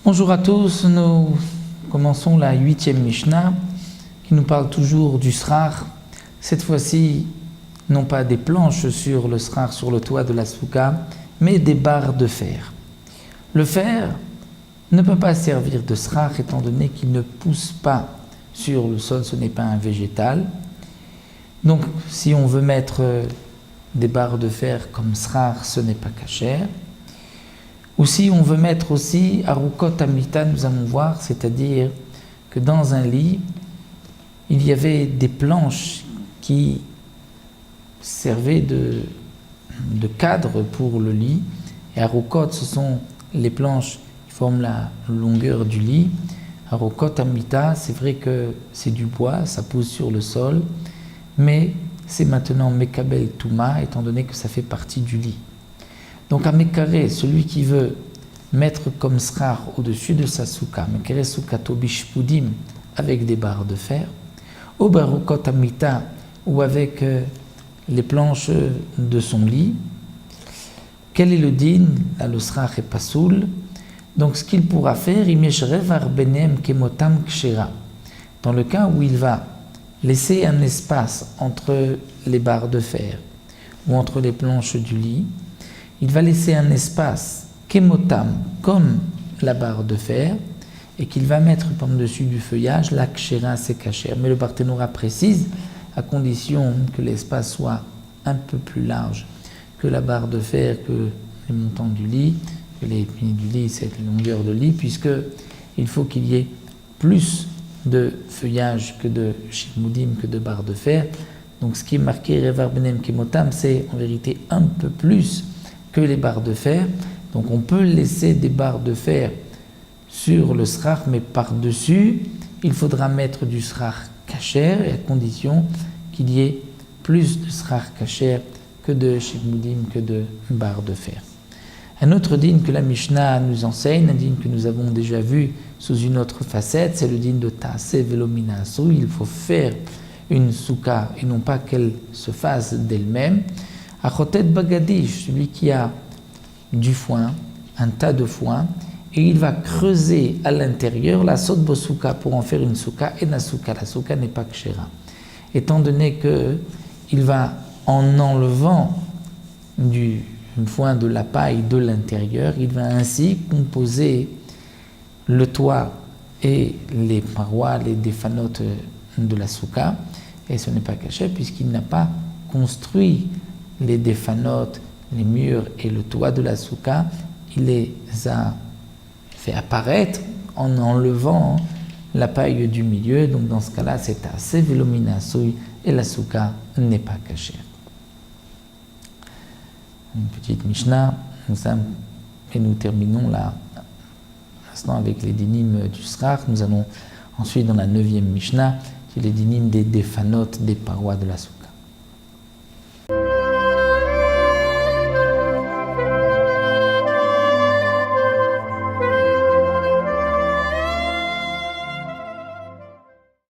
Bonjour à tous, nous commençons la 8e Mishnah qui nous parle toujours du srar. Cette fois-ci, non pas des planches sur le srar, sur le toit de la souka, mais des barres de fer. Le fer ne peut pas servir de srar étant donné qu'il ne pousse pas sur le sol, ce n'est pas un végétal. Donc si on veut mettre des barres de fer comme srar, ce n'est pas kasher. Ou si on veut mettre aussi arukot amita, nous allons voir, c'est-à-dire que dans un lit, il y avait des planches qui servaient de cadre pour le lit. Et arukot, ce sont les planches qui forment la longueur du lit. Arukot amita, c'est vrai que c'est du bois, ça pousse sur le sol, mais c'est maintenant mekabel touma, étant donné que ça fait partie du lit. Donc à Mekaré, celui qui veut mettre comme srar au-dessus de sa souka, Mekaré soukato bishpudim, avec des barres de fer, au barukot amita, ou avec les planches de son lit, quel est le din? Là, le srar est pasoul. Donc ce qu'il pourra faire, imeshrev arbenem kemotam kshera, dans le cas où il va laisser un espace entre les barres de fer ou entre les planches du lit, il va laisser un espace kemotam, comme la barre de fer, et qu'il va mettre par-dessus du feuillage, la kshera c'est kasher. Mais le Barthénora précise, à condition que l'espace soit un peu plus large que la barre de fer, que les montants du lit, que les piliers du lit, cette longueur de lit, puisque il faut qu'il y ait plus de feuillage que de shimoudim, que de barres de fer. Donc ce qui est marqué revar benem kemotam, c'est en vérité un peu plus que les barres de fer. Donc on peut laisser des barres de fer sur le srar, mais par-dessus, il faudra mettre du srar kasher, et à condition qu'il y ait plus de srar kasher que de shimoudim, que de barres de fer. Un autre din que la Mishnah nous enseigne, un din que nous avons déjà vu sous une autre facette, c'est le din de Taase velomina asou. Il faut faire une souka et non pas qu'elle se fasse d'elle-même. Achotet bagadish, celui qui a du foin, un tas de foin, et il va creuser à l'intérieur la sotbo souka pour en faire une souka, et la souka n'est pas kshera. Étant donné qu'il va, en enlevant du foin, de la paille de l'intérieur, il va ainsi composer le toit et les parois, les défanotes de la souka, et ce n'est pas caché puisqu'il n'a pas construit les défanotes, les murs et le toit de la souka, il les a fait apparaître en enlevant la paille du milieu. Donc dans ce cas-là, c'est assez velomina souille et la souka n'est pas cachée. Une petite Mishnah, et nous terminons là maintenant avec les dynimes du srar. Nous allons ensuite dans la 9e Mishnah, qui est les dynimes des défanotes des parois de la souka.